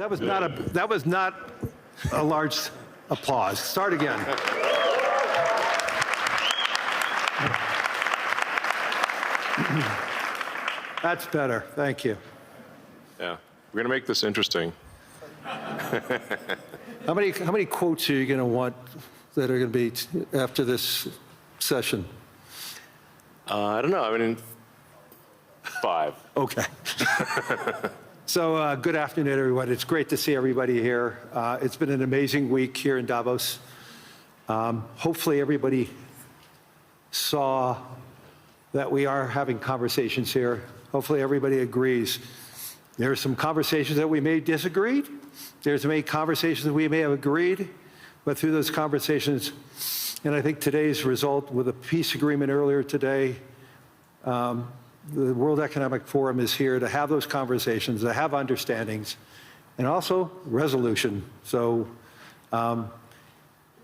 That was not a large applause. Start again. That's better. Thank you. Yeah, we're going to make this interesting. How many quotes are you going to want that are going to be after this session? I don't know. I mean, 5. Okay. So good afternoon, everyone. It's great to see everybody here. It's been an amazing week here in Davos. Hopefully everybody saw that we are having conversations here. Hopefully everybody agrees. There are some conversations that we may disagree. There's many conversations that we may have agreed, but through those conversations, and I think today's result with a peace agreement earlier today, the World Economic Forum is here to have those conversations, to have understandings, and also resolution. So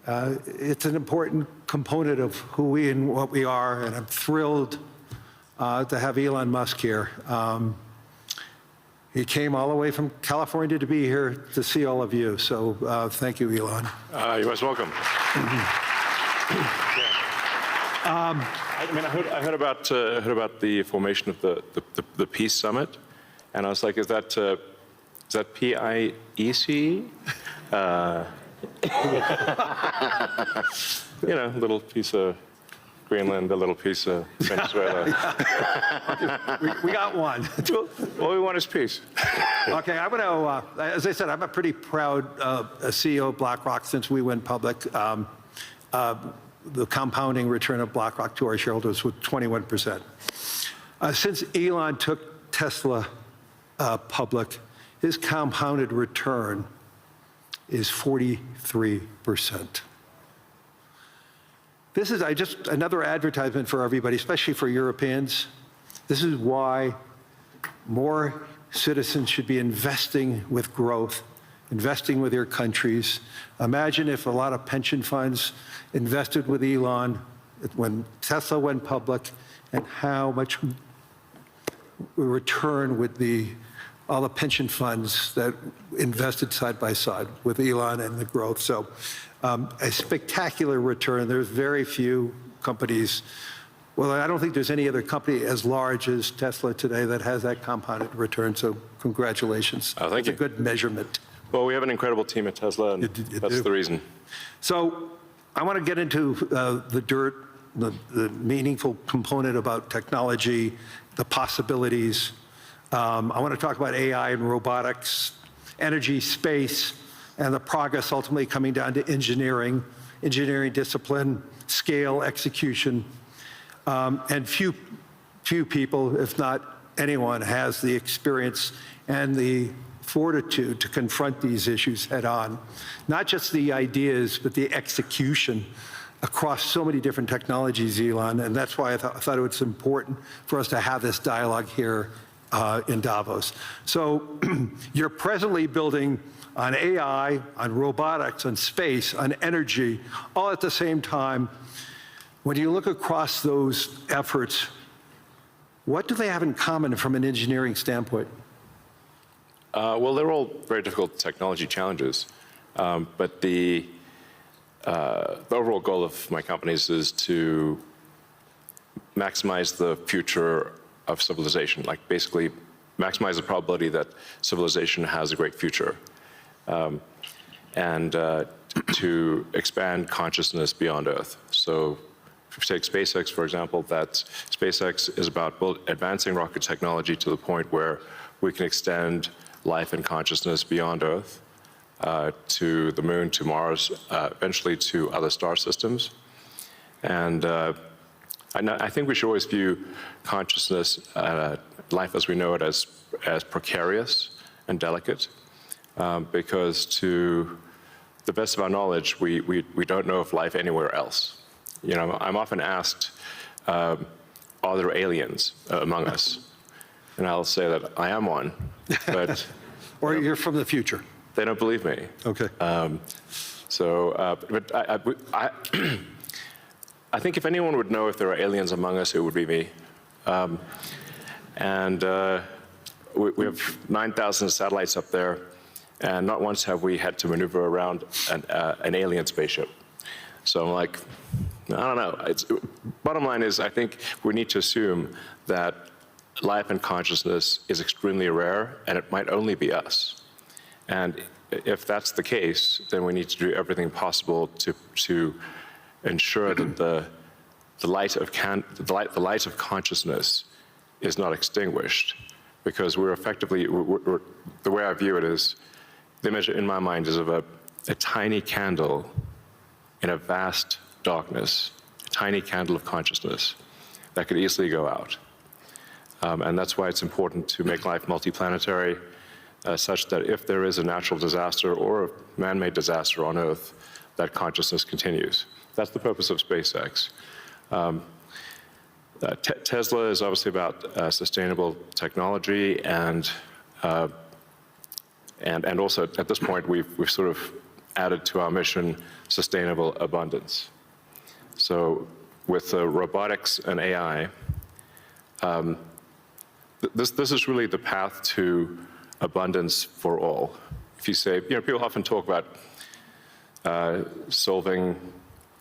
it's an important component of who we and what we are, and I'm thrilled to have Elon Musk here. He came all the way from California to be here to see all of you. So thank you, Elon. You're most welcome. I heard about the formation of the Peace Summit, and I was like, is that PIEC? You know, a little piece of Greenland, a little piece of Venezuela. we got one. All we want is peace. Okay, I'm going to, as I said, I'm a pretty proud CEO of BlackRock since we went public. The compounding return of BlackRock to our shareholders was 21%. Since Elon took Tesla public, his compounded return is 43%. This is just another advertisement for everybody, especially for Europeans. This is why more citizens should be investing with growth, investing with their countries. Imagine if a lot of pension funds invested with Elon when Tesla went public, and how much return would all the pension funds that invested side by side with Elon and the growth. So a spectacular return. There's very few companies. Well, I don't think there's any other company as large as Tesla today that has that compounded return. So congratulations. Oh, thank you. It's a good measurement. Well, we have an incredible team at Tesla, and that's the reason. So I want to get into the dirt, the meaningful component about technology, the possibilities. I want to talk about AI and robotics, energy, space, and the progress ultimately coming down to engineering discipline, scale, execution. And few people, if not anyone, has the experience and the fortitude to confront these issues head on. Not just the ideas, but the execution across so many different technologies, Elon, and that's why I thought it was important for us to have this dialogue here in Davos. So you're presently building on AI, on robotics, on space, on energy, all at the same time. When you look across those efforts, what do they have in common from an engineering standpoint? Well, they're all very difficult technology challenges, but the overall goal of my companies is to maximize the future of civilization, like basically maximize the probability that civilization has a great future, and to expand consciousness beyond Earth. So if you take SpaceX, for example, that SpaceX is about advancing rocket technology to the point where we can extend life and consciousness beyond Earth, to the moon, to Mars, eventually to other star systems. And I think we should always view consciousness, life as we know it, as precarious and delicate, because to the best of our knowledge, we don't know of life anywhere else. You know, I'm often asked, are there aliens among us? And I'll say that I am one, but... Or you're from the future. They don't believe me. Okay. But I think if anyone would know if there are aliens among us, it would be me. We have 9,000 satellites up there. And not once have we had to maneuver around an alien spaceship. So I'm like, I don't know. Bottom line is, I think we need to assume that life and consciousness is extremely rare, and it might only be us. And if that's the case, then we need to do everything possible to ensure that the light of consciousness is not extinguished, because we're effectively, the way I view it is, the image in my mind is of a tiny candle in a vast darkness, a tiny candle of consciousness that could easily go out. And that's why it's important to make life multiplanetary, such that if there is a natural disaster or a man-made disaster on Earth, that consciousness continues. That's the purpose of SpaceX. Tesla is obviously about sustainable technology, and also at this point we've sort of added to our mission sustainable abundance. So with robotics and AI, this is really the path to abundance for all. If you say, people often talk about solving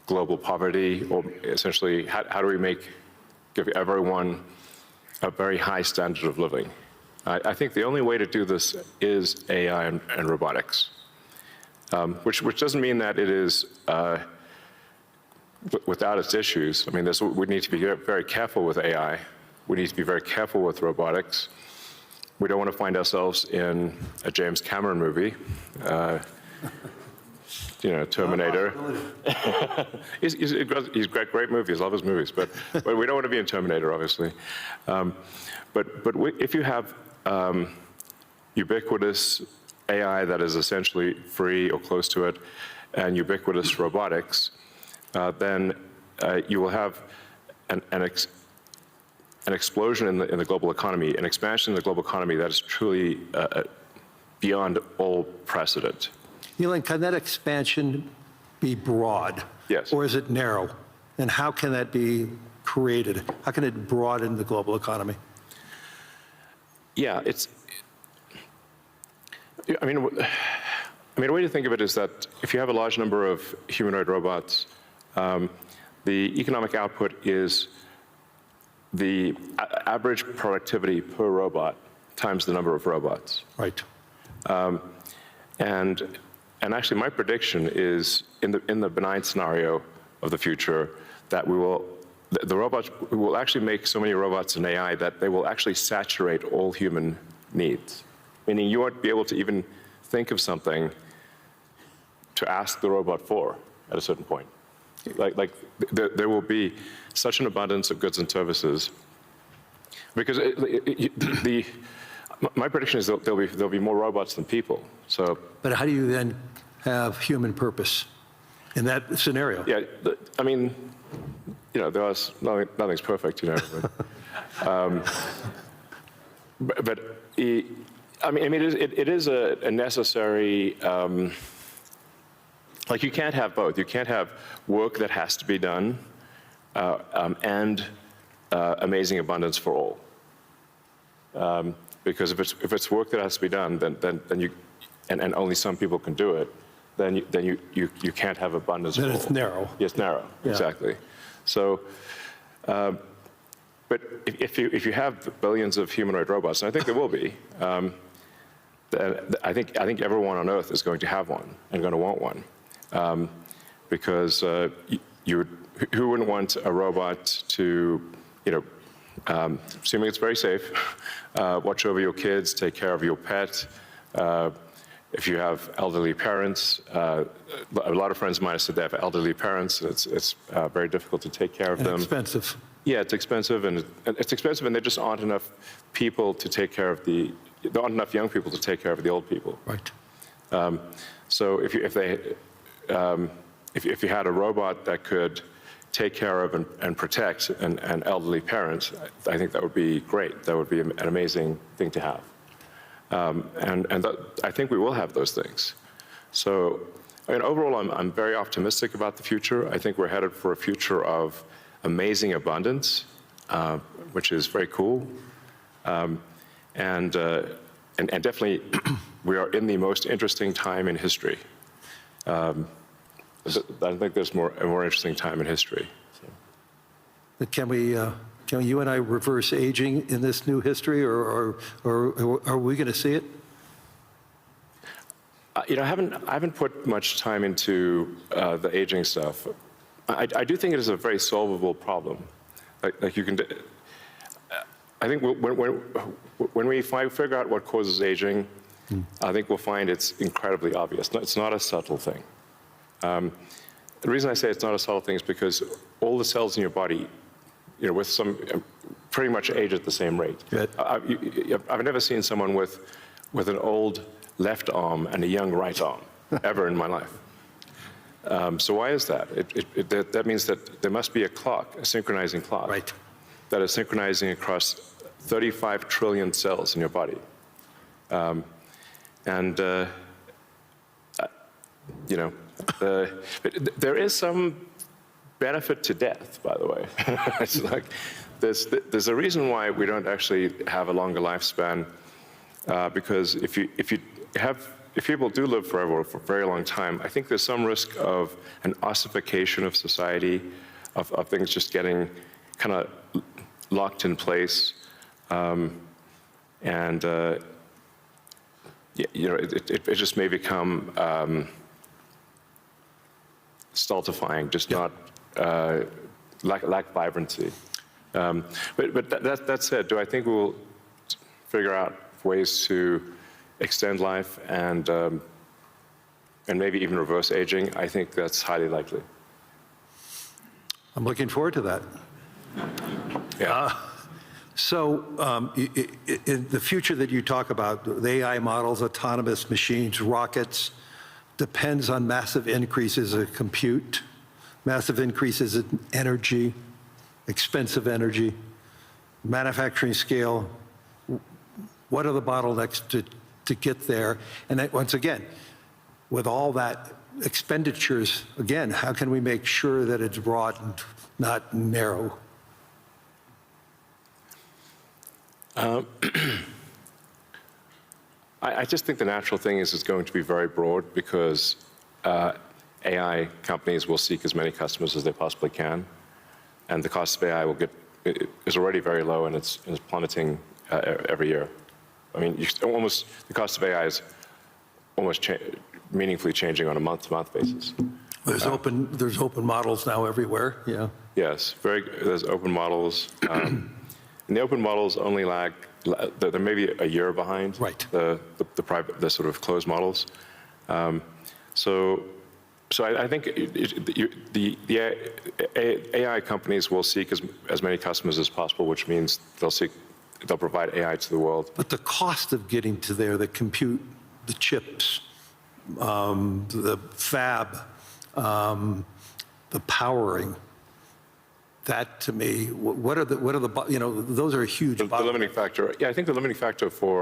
global poverty, or essentially how do we give everyone a very high standard of living. I think the only way to do this is AI and robotics, which doesn't mean that it is without its issues. I mean, we need to be very careful with AI. We need to be very careful with robotics. We don't want to find ourselves in a James Cameron movie, Terminator. He's got great movies, love his movies, but we don't want to be in Terminator, obviously. But if you have ubiquitous AI that is essentially free or close to it, and ubiquitous robotics, then you will have an explosion in the global economy, an expansion in the global economy that is truly beyond all precedent. Elon, can that expansion be broad? Yes. Or is it narrow? And how can that be created? How can it broaden the global economy? Yeah, I mean, a way to think of it is that if you have a large number of humanoid robots, the economic output is the average productivity per robot times the number of robots. Right. And actually, my prediction is in the benign scenario of the future that the robots will actually make so many robots and AI that they will actually saturate all human needs. Meaning you won't be able to even think of something to ask the robot for at a certain point. There will be such an abundance of goods and services, because my prediction is that there'll be more robots than people. So, but how do you then have human purpose in that scenario? Yeah, I mean, nothing's perfect, but I mean, it is a necessary. You can't have both. You can't have work that has to be done and amazing abundance for all. Because if it's work that has to be done, then you, and only some people can do it, then you can't have abundance. Then it's narrow. Yes, narrow. Yeah. Exactly. So, but if you have billions of humanoid robots, and I think there will be, I think everyone on Earth is going to have one and going to want one, because who wouldn't want a robot to, assuming it's very safe, watch over your kids, take care of your pet. If you have elderly parents, a lot of friends of mine have said they have elderly parents. It's very difficult to take care of them. Expensive. Yeah, it's expensive, and there just aren't enough people to take care of there aren't enough young people to take care of the old people. Right. So if you had a robot that could take care of and protect an elderly parent, I think that would be great. That would be an amazing thing to have. I think we will have those things. So, I mean, overall, I'm very optimistic about the future. I think we're headed for a future of amazing abundance, which is very cool, and definitely we are in the most interesting time in history. I don't think there's a more interesting time in history. But can you and I reverse aging in this new history, or are we going to see it? You know, I haven't put much time into the aging stuff. I do think it is a very solvable problem. Like you can, I think when we figure out what causes aging, I think we'll find it's incredibly obvious. It's not a subtle thing. The reason I say it's not a subtle thing is because all the cells in your body, you know, with some pretty much age at the same rate. Good. I've never seen someone with an old left arm and a young right arm ever in my life. So why is that? That means that there must be a clock, a synchronizing clock, Right. that is synchronizing across 35 trillion cells in your body. You know, there is some benefit to death, by the way. It's like, there's a reason why we don't actually have a longer lifespan, because if people do live forever for a very long time, I think there's some risk of an ossification of society, of things just getting kind of locked in place, and you know, it just may become stultifying, just not lack vibrancy. But that said, do I think we'll figure out ways to extend life and maybe even reverse aging? I think that's highly likely. I'm looking forward to that. Yeah. So in the future that you talk about, the AI models, autonomous machines, rockets, depends on massive increases in compute, massive increases in energy, expensive energy, manufacturing scale. What are the bottlenecks to get there? And that, once again, with all that expenditures, again, how can we make sure that it's broad and not narrow? I just think the natural thing is it's going to be very broad, because AI companies will seek as many customers as they possibly can, and the cost of AI is already very low, and it's plummeting every year. I mean, the cost of AI is almost meaningfully changing on a month-to-month basis. There's open models now everywhere. Yeah. Yes, there's open models. And the open models only lag, they're maybe a year behind. Right. The sort of closed models. So I think the AI companies will seek as many customers as possible, which means they'll provide AI to the world. But the cost of getting to there, the compute, the chips, the fab, the powering, that to me, what are the you know, those are huge. The limiting factor, yeah, I think the limiting factor for